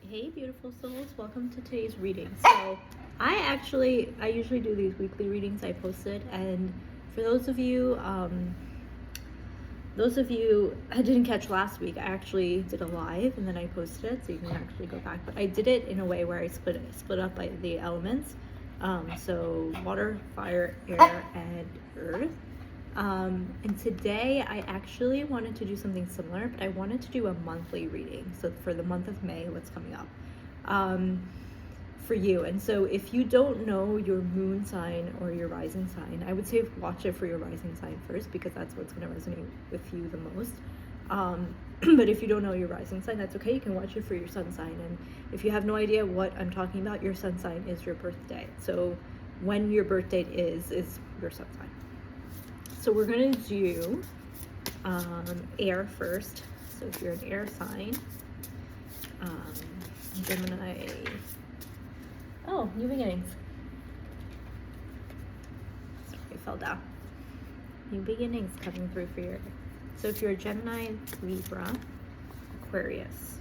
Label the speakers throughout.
Speaker 1: Hey beautiful souls, welcome to today's reading. So I usually do these weekly readings I posted, and for those of you I didn't catch last week, I actually did a live and then I posted it so you can actually go back, but I did it in a way where I split up by the elements, so water, fire, air, and earth. And today I actually wanted to do something similar, but I wanted to do a monthly reading. So for the month of May, what's coming up for you. And so if you don't know your moon sign or your rising sign, I would say watch it for your rising sign first, because that's what's going to resonate with you the most. But if you don't know your rising sign, that's okay. You can watch it for your sun sign. And if you have no idea what I'm talking about, your sun sign is your birthday. So when your birth date is your sun sign. So we're going to do air first. So if you're an air sign, Gemini. Oh, new beginnings. Sorry, I fell down. New beginnings coming through for your. So if you're a Gemini, Libra, Aquarius,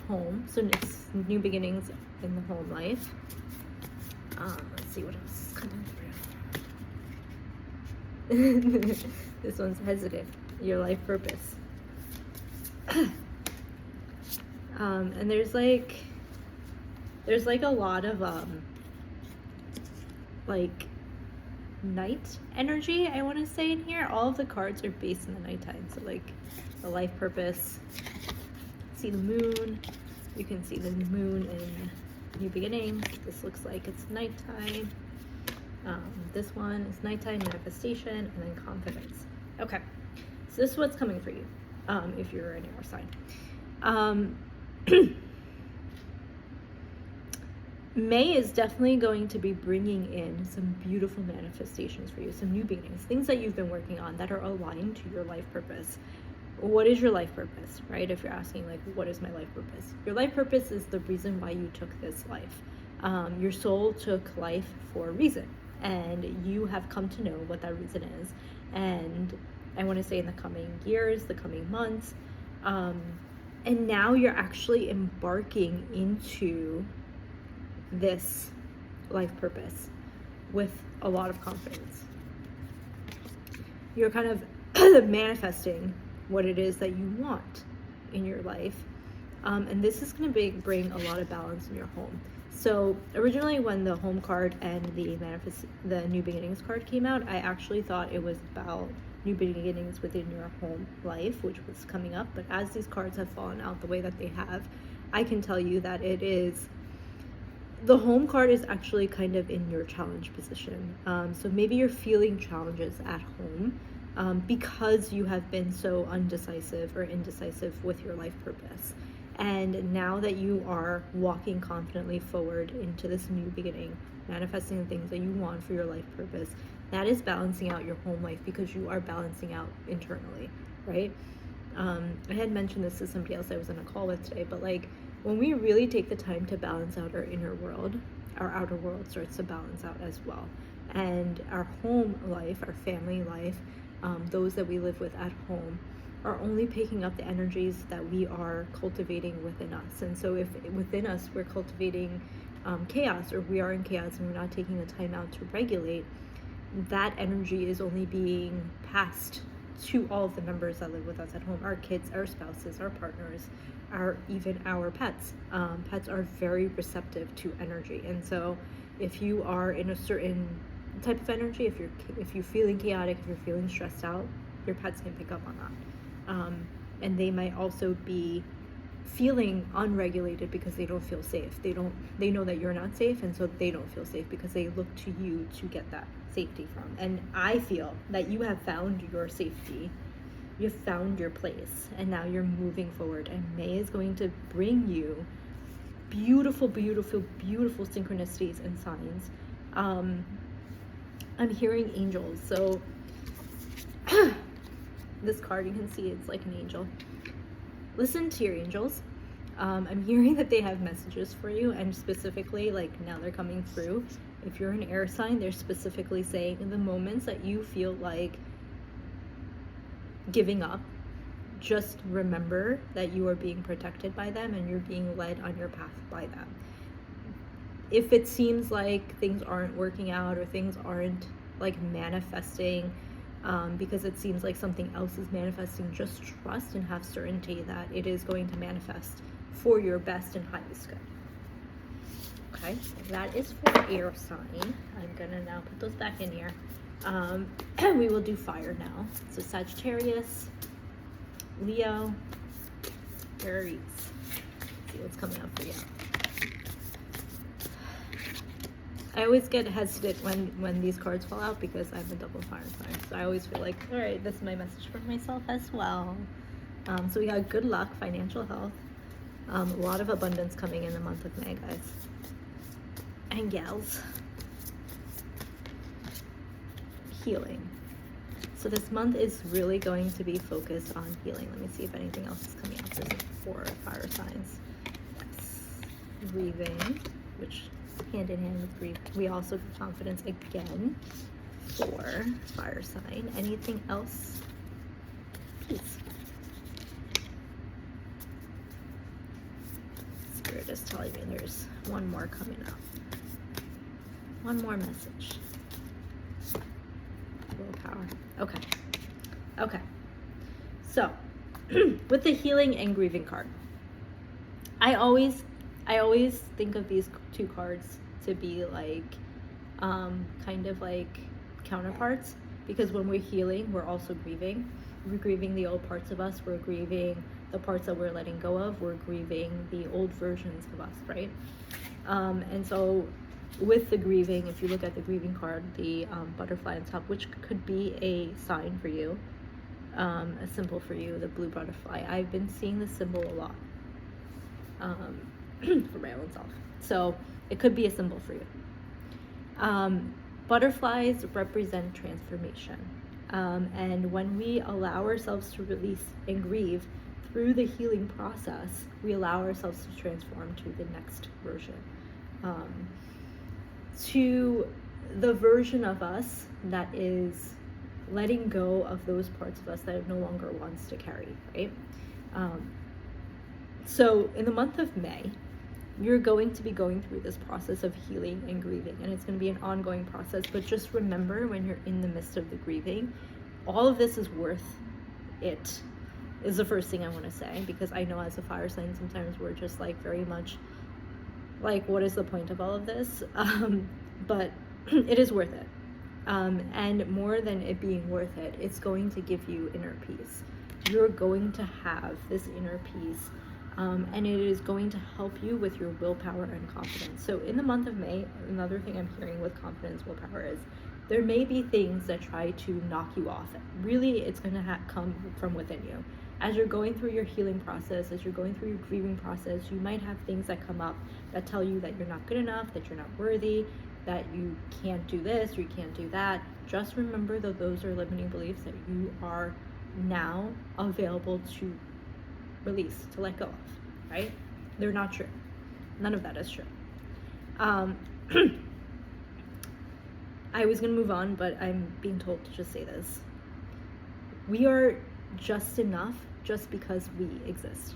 Speaker 1: home. So it's new beginnings in the home life. Let's see what else is coming through. This one's hesitant. Your life purpose. And there's like a lot of like night energy, I want to say, in here. All of the cards are based in the nighttime. So like the life purpose. See the moon. You can see the moon in new beginnings. This looks like it's nighttime. This one is nighttime, manifestation, and then confidence. Okay, so this is what's coming for you if you're an air sign. May is definitely going to be bringing in some beautiful manifestations for you, some new beginnings, things that you've been working on that are aligned to your life purpose. What is your life purpose, right? If you're asking, like, what is my life purpose? Your life purpose is the reason why you took this life. Your soul took life for a reason, and you have come to know what that reason is. And I want to say in the coming years, the coming months, and now you're actually embarking into this life purpose with a lot of confidence. You're kind of manifesting what it is that you want in your life, and this is going to bring a lot of balance in your home. So originally, when the home card and the new beginnings card came out, I actually thought it was about new beginnings within your home life, which was coming up. But as these cards have fallen out the way that they have, I can tell you that it is, the home card is actually kind of in your challenge position. So maybe you're feeling challenges at home because you have been so undecisive or indecisive with your life purpose. And now that you are walking confidently forward into this new beginning, manifesting the things that you want for your life purpose, that is balancing out your home life, because you are balancing out internally, right? I had mentioned this to somebody else I was on a call with today, but like, when we really take the time to balance out our inner world, our outer world starts to balance out as well. And our home life, our family life, those that we live with at home, are only picking up the energies that we are cultivating within us. And so if within us we're cultivating chaos, or we are in chaos and we're not taking the time out to regulate, that energy is only being passed to all of the members that live with us at home, our kids, our spouses, our partners, even our pets. Pets are very receptive to energy. And so if you are in a certain type of energy, if you're feeling chaotic, if you're feeling stressed out, your pets can pick up on that. And they might also be feeling unregulated because they don't feel safe. They know that you're not safe, and so they don't feel safe because they look to you to get that safety from. And I feel that you have found your safety, you've found your place, and now you're moving forward. And May is going to bring you beautiful, beautiful, beautiful synchronicities and signs. I'm hearing angels. So this card, you can see it's like an angel. Listen to your angels. I'm hearing that they have messages for you, and specifically, like, now they're coming through. If you're an air sign, they're specifically saying in the moments that you feel like giving up, just remember that you are being protected by them and you're being led on your path by them. If it seems like things aren't working out or things aren't like manifesting, because it seems like something else is manifesting, just trust and have certainty that it is going to manifest for your best and highest good. Okay, so that is for air sign. I'm gonna now put those back in here. We will do fire now. So Sagittarius, Leo, Aries. Let's see what's coming up for you. I always get hesitant when these cards fall out because I'm a double fire sign. So I always feel like, all right, this is my message for myself as well. So we got good luck, financial health, a lot of abundance coming in the month of May, guys and gals. Healing. So this month is really going to be focused on healing. Let me see if anything else is coming up. There's 4 fire signs. Yes. Grieving, which hand in hand with grief. We also have confidence again for fire sign. Anything else? Peace. Spirit is telling me there's one more coming up. One more message. Willpower. Okay. Okay. So, with the healing and grieving card, I always think of these 2 cards to be like, kind of like counterparts, because when we're healing, we're also grieving. We're grieving the old parts of us. We're grieving the parts that we're letting go of. We're grieving the old versions of us, right? And so with the grieving, if you look at the grieving card, the butterfly on top, which could be a sign for you, a symbol for you, the blue butterfly. I've been seeing this symbol a lot for my own self. So it could be a symbol for you. Butterflies represent transformation. And when we allow ourselves to release and grieve through the healing process, we allow ourselves to transform to the next version. To the version of us that is letting go of those parts of us that it no longer wants to carry, right? So in the month of May, you're going to be going through this process of healing and grieving, and it's going to be an ongoing process. But just remember, when you're in the midst of the grieving, all of this is worth it, is the first thing I want to say, because I know as a fire sign, sometimes we're just like very much like, what is the point of all of this? But it is worth it. And more than it being worth it, it's going to give you inner peace. You're going to have this inner peace, and it is going to help you with your willpower and confidence. So in the month of May, another thing I'm hearing with confidence, willpower, is there may be things that try to knock you off. Really, it's going to come from within you. As you're going through your healing process, as you're going through your grieving process, you might have things that come up that tell you that you're not good enough, that you're not worthy, that you can't do this or you can't do that. Just remember that those are limiting beliefs that you are now available to release, to let go of, right? They're not true. None of that is true. I was going to move on, but I'm being told to just say this. We are just enough just because we exist.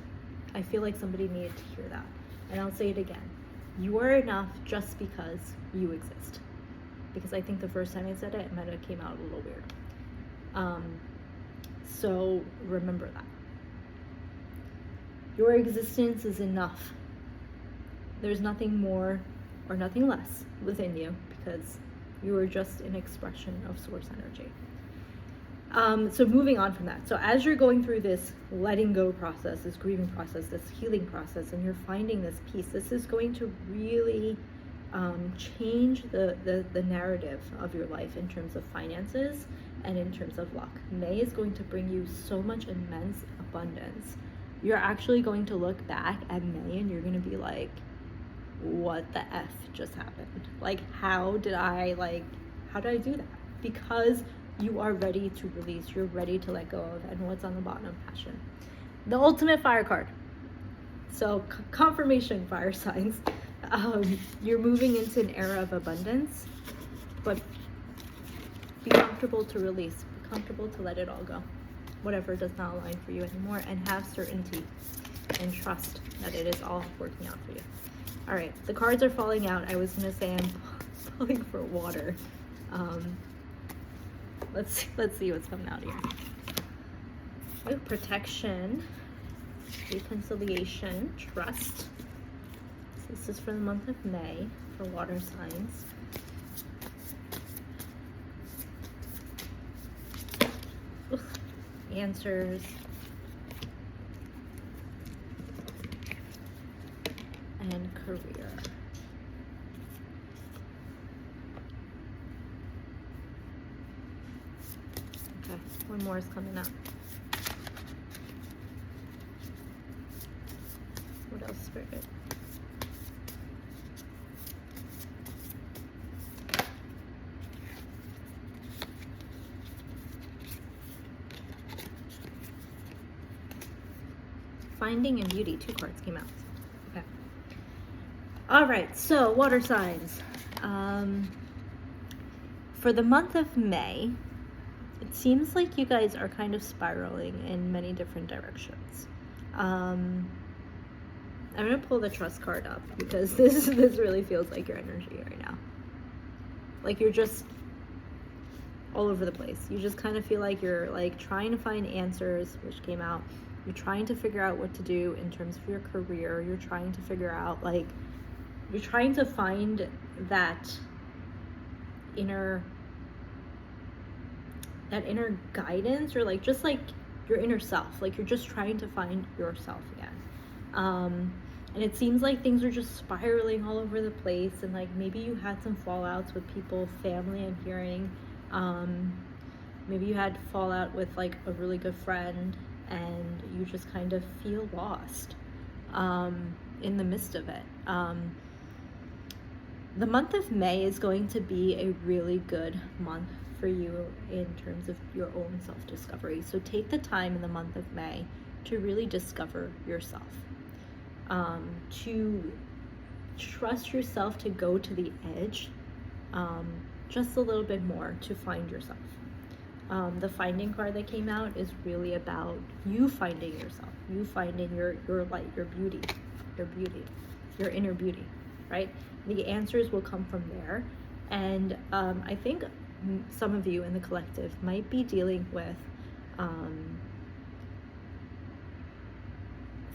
Speaker 1: I feel like somebody needed to hear that. And I'll say it again. You are enough just because you exist. Because I think the first time I said it might have came out a little weird. So remember that. Your existence is enough. There's nothing more or nothing less within you, because you are just an expression of source energy. So moving on from that. So as you're going through this letting go process, this grieving process, this healing process, and you're finding this peace, this is going to really change the narrative of your life in terms of finances and in terms of luck. May is going to bring you so much immense abundance. You're actually going to look back at May and you're going to be like, what the F just happened? Like, how did I do that? Because you are ready to release, you're ready to let go of. And what's on the bottom? Passion. The ultimate fire card. So confirmation, fire signs. You're moving into an era of abundance, but be comfortable to release, be comfortable to let it all go. whatever does not align for you anymore, and have certainty and trust that it is all working out for you. All right, the cards are falling out. I was gonna say I'm pulling for water. Let's see what's coming out here. Oh, protection, reconciliation, trust. This is for the month of May for water signs. Ugh. Answers. And career. Okay, one more is coming up. What else, Spirit? Finding and Beauty, 2 cards came out. Okay. All right, so water signs. For the month of May, it seems like you guys are kind of spiraling in many different directions. I'm gonna pull the trust card up because this really feels like your energy right now. Like you're just all over the place. You just kind of feel like you're like trying to find answers, which came out. You're trying to figure out what to do in terms of your career. You're trying to figure out, like, you're trying to find that inner guidance, or like just like your inner self. Like you're just trying to find yourself again. And it seems like things are just spiraling all over the place, and like maybe you had some fallouts with people, family, I'm hearing. Maybe you had fallout with like a really good friend, and you just kind of feel lost in the midst of it. The month of May is going to be a really good month for you in terms of your own self-discovery. So take the time in the month of May to really discover yourself, to trust yourself to go to the edge just a little bit more to find yourself. The finding card that came out is really about you finding yourself, you finding your light, your beauty, your inner beauty, right? The answers will come from there. And I think some of you in the collective might be dealing with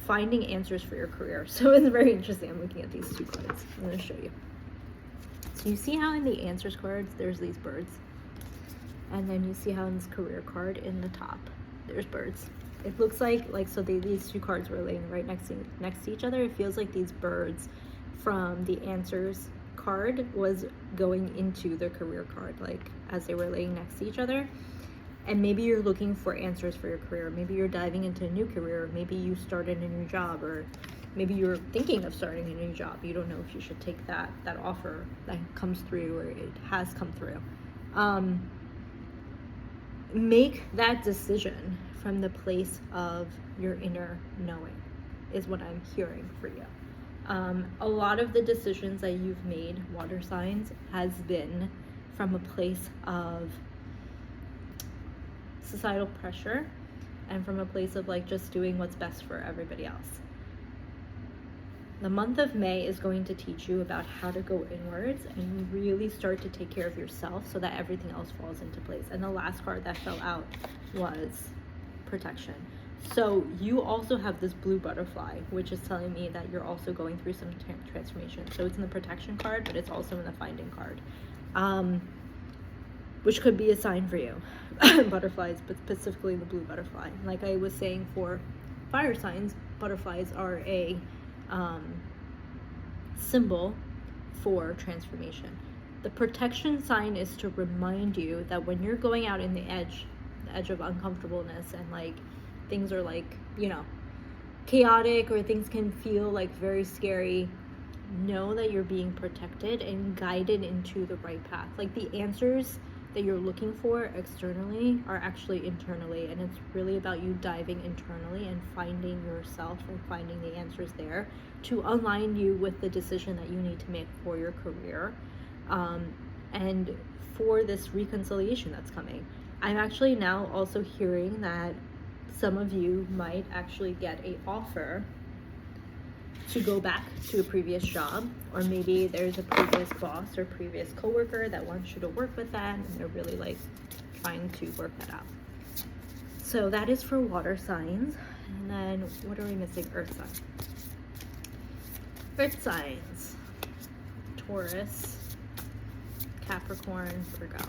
Speaker 1: finding answers for your career. So it's very interesting. I'm looking at these 2 cards. I'm going to show you. So you see how in the answers cards, there's these birds. And then you see how in this career card in the top, there's birds. It looks like so these 2 cards were laying right next to each other. It feels like these birds from the answers card was going into the career card, like as they were laying next to each other. And maybe you're looking for answers for your career. Maybe you're diving into a new career. Maybe you started a new job, or maybe you're thinking of starting a new job. You don't know if you should take that offer that comes through, or it has come through. Make that decision from the place of your inner knowing is what I'm hearing for you. A lot of the decisions that you've made, water signs, has been from a place of societal pressure and from a place of like just doing what's best for everybody else. The month of May is going to teach you about how to go inwards and really start to take care of yourself so that everything else falls into place. And the last card that fell out was protection. So you also have this blue butterfly, which is telling me that you're also going through some transformation. So it's in the protection card, but it's also in the finding card, which could be a sign for you. Butterflies, but specifically the blue butterfly. Like I was saying, for fire signs, butterflies are a symbol for transformation. The protection sign is to remind you that when you're going out in the edge of uncomfortableness, and like things are like, you know, chaotic, or things can feel like very scary, know that you're being protected and guided into the right path. Like the answers that you're looking for externally are actually internally, and it's really about you diving internally and finding yourself and finding the answers there to align you with the decision that you need to make for your career, and for this reconciliation that's coming. I'm actually now also hearing that Some of you might actually get a offer to go back to a previous job, or maybe there's a previous boss or previous coworker that wants you to work with them, and they're really like trying to work that out. So that is for water signs. And then what are we missing? Earth signs. Earth signs: Taurus, Capricorn, Virgo.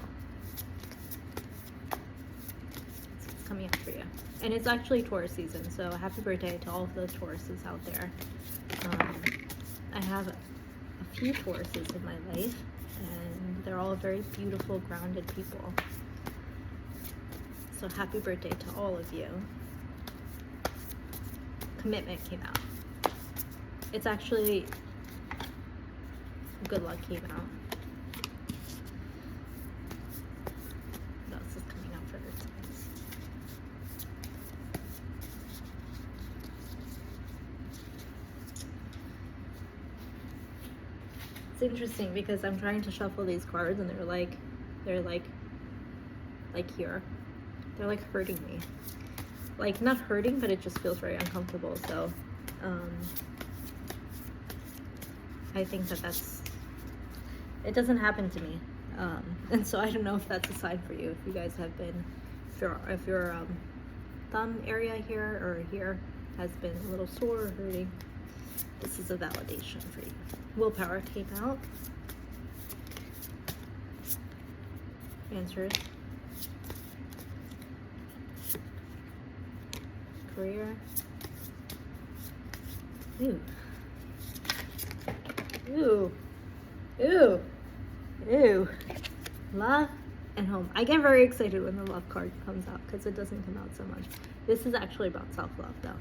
Speaker 1: It's coming up for you. And it's actually Taurus season, so happy birthday to all of those Tauruses out there. I have a few Tauruses in my life, and they're all very beautiful, grounded people. So happy birthday to all of you. Commitment came out. It's actually good luck came out. What else is coming out for Earth signs? It's interesting because I'm trying to shuffle these cards and they're like here. They're like hurting me. Like not hurting, but it just feels very uncomfortable. So I think it doesn't happen to me. And so I don't know if that's a sign for you. If you guys have been, if your thumb area here or here has been a little sore or hurting, this is a validation for you. Willpower came out. Answers. Career. Ooh. Ooh. Ooh. Ooh. Love and home. I get very excited when the love card comes out because it doesn't come out so much. This is actually about self-love though.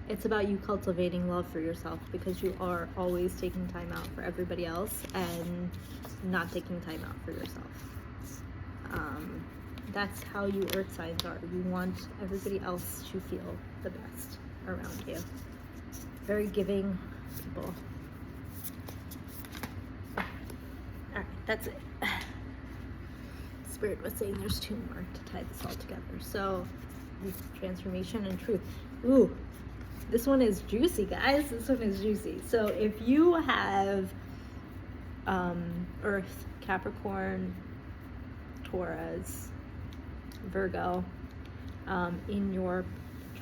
Speaker 1: It's about you cultivating love for yourself because you are always taking time out for everybody else and not taking time out for yourself. That's how you earth signs are. You want everybody else to feel the best around you. Very giving people. Alright, that's it. Spirit was saying there's two more to tie this all together. So, transformation and truth. Ooh, this one is juicy, guys. This one is juicy. So if you have Earth, Capricorn, Taurus, Virgo in your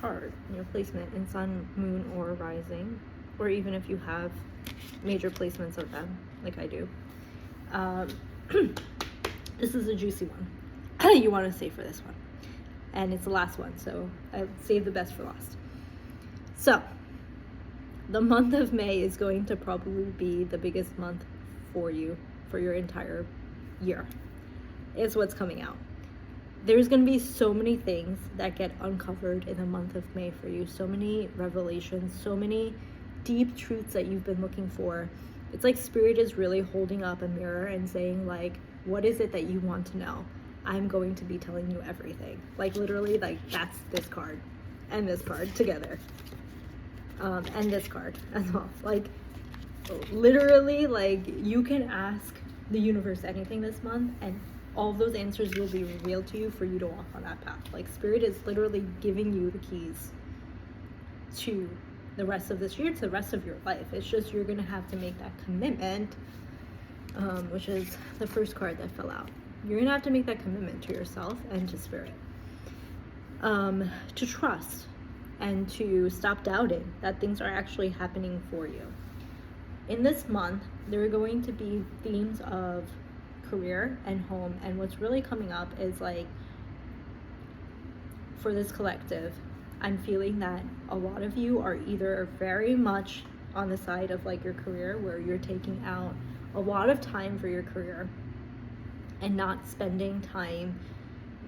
Speaker 1: chart, in your placement in Sun, Moon, or Rising, or even if you have major placements of them, like I do, this is a juicy one. You want to save for this one. And it's the last one, so I saved the best for last. So, the month of May is going to probably be the biggest month for you, for your entire year, is what's coming out. There's going to be so many things that get uncovered in the month of May for you. So many revelations, so many deep truths that you've been looking for. It's like Spirit is really holding up a mirror and saying, like, what is it that you want to know? I'm going to be telling you everything. Like, literally, like, that's this card and this card together. And this card as well. Like, literally, like, you can ask the universe anything this month and all of those answers will be revealed to you for you to walk on that path. Like, Spirit is literally giving you the keys to the rest of this year, to the rest of your life. It's just you're going to have to make that commitment, which is the first card that fell out. You're going to have to make that commitment to yourself and to Spirit. To trust and to stop doubting that things are actually happening for you. In this month, there are going to be themes of career and home, and what's really coming up is, like, for this collective, I'm feeling that a lot of you are either very much on the side of, like, your career, where you're taking out a lot of time for your career and not spending time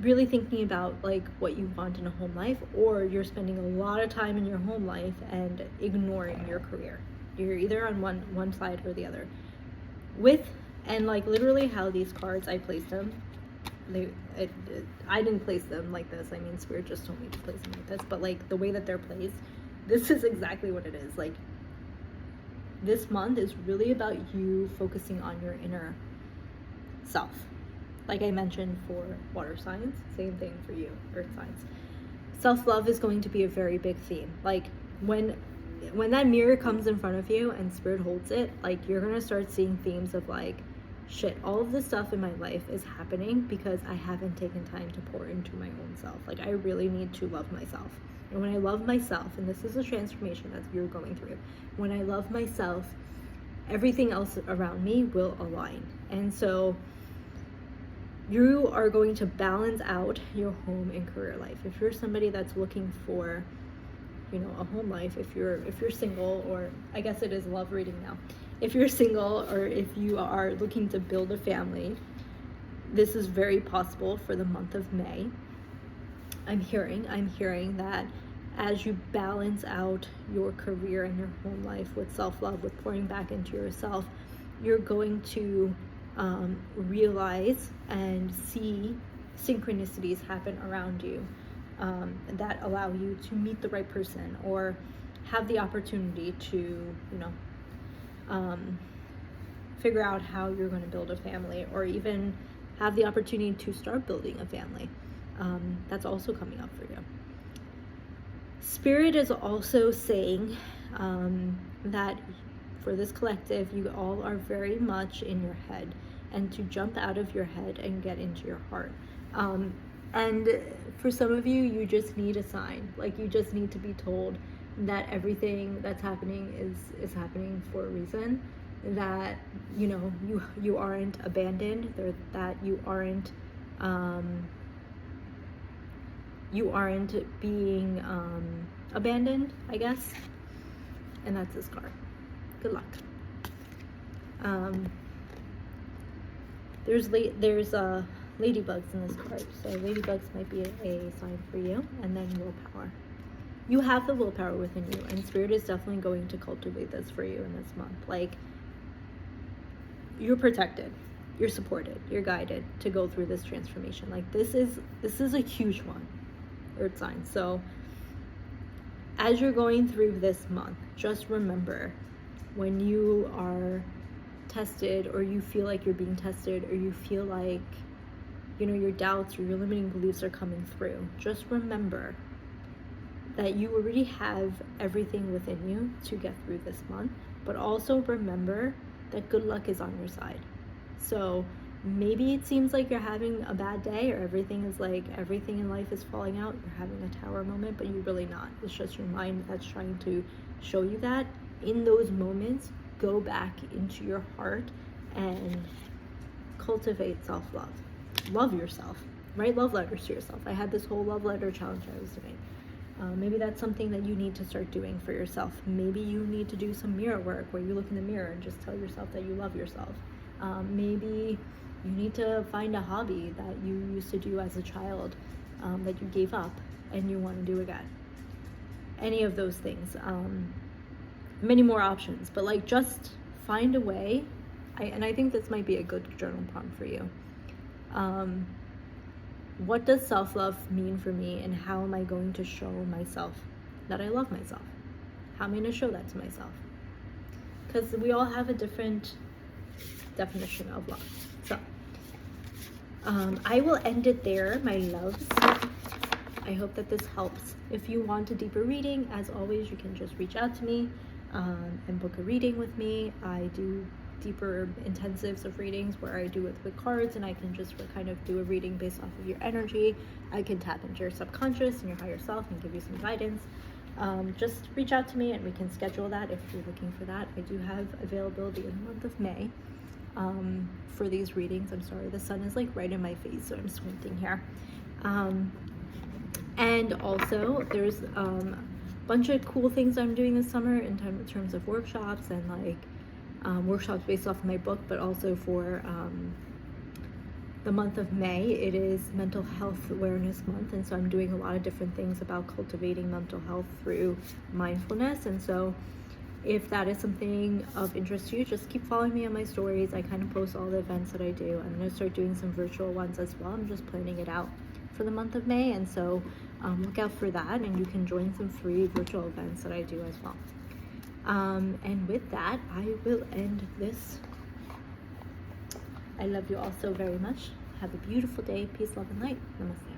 Speaker 1: really thinking about, like, what you want in a home life, or you're spending a lot of time in your home life and ignoring your career. You're either on one side or the other. And, like, literally how these cards, I placed them, I didn't place them like this. I mean, Spirit just told me to place them like this, but, like, the way that they're placed, this is exactly what it is. Like, this month is really about you focusing on your inner self. like I mentioned for water signs, same thing for you, earth signs. Self-love is going to be a very big theme. Like when that mirror comes in front of you and spirit holds it, like you're gonna start seeing themes of like, shit, all of this stuff in my life is happening because I haven't taken time to pour into my own self. Like I really need to love myself. And when I love myself, and this is a transformation that you're going through, when I love myself, everything else around me will align. And so you are going to balance out your home and career life. If you're somebody that's looking for, you know, a home life, if you're single, or I guess it is love reading now. If you're single or if you are looking to build a family, this is very possible for the month of May. I'm hearing that as you balance out your career and your home life with self-love, with pouring back into yourself, you're going to realize and see synchronicities happen around you that allow you to meet the right person or have the opportunity to, you know, figure out how you're going to build a family, or even have the opportunity to start building a family. That's also coming up for you. Spirit is also saying that for this collective, you all are very much in your head, and to jump out of your head and get into your heart. And for some of you, you just need a sign. Like you just need to be told that everything that's happening is happening for a reason, that, you know, you aren't abandoned, or that you aren't being abandoned, I guess. And that's this card. Good luck. There's ladybugs in this card, so ladybugs might be a sign for you. And then willpower. You have the willpower within you, and Spirit is definitely going to cultivate this for you in this month. Like, you're protected, you're supported, you're guided to go through this transformation. Like this is a huge one, earth sign. So as you're going through this month, just remember, when you are tested, or you feel like you're being tested, or you feel like, you know, your doubts or your limiting beliefs are coming through, just remember that you already have everything within you to get through this month. But also remember that good luck is on your side. So maybe it seems like you're having a bad day, or everything in life is falling out, you're having a tower moment, but you're really not. It's just your mind that's trying to show you that. In those moments, go back into your heart and cultivate self-love. Love yourself. Write love letters to yourself. I had this whole love letter challenge I was doing. Maybe that's something that you need to start doing for yourself. Maybe you need to do some mirror work where you look in the mirror and just tell yourself that you love yourself. Maybe you need to find a hobby that you used to do as a child that you gave up and you want to do again. Any of those things. Many more options, but like, just find a way. I think this might be a good journal prompt for you. What does self-love mean for me, and how am I going to show myself that I love myself? How am I going to show that to myself? Because we all have a different definition of love. So I will end it there, my loves. I hope that this helps. If you want a deeper reading, as always, you can just reach out to me and book a reading with me. I do deeper intensives of readings where I do it with cards, and I can just kind of do a reading based off of your energy. I can tap into your subconscious and your higher self and give you some guidance. Just reach out to me and we can schedule that if you're looking for that. I do have availability in the month of May for these readings. I'm sorry, the sun is like right in my face, so I'm squinting here. And also there's a bunch of cool things I'm doing this summer in terms of workshops, and like workshops based off of my book, but also for the month of May. It is Mental Health Awareness Month, and so I'm doing a lot of different things about cultivating mental health through mindfulness. And so if that is something of interest to you, just keep following me on my stories. I kind of post all the events that I do. I'm going to start doing some virtual ones as well. I'm just planning it out for the month of May, and so look out for that, and you can join some free virtual events that I do as well. And with that, I will end this. I love you all so very much. Have a beautiful day. Peace, love, and light. Namaste.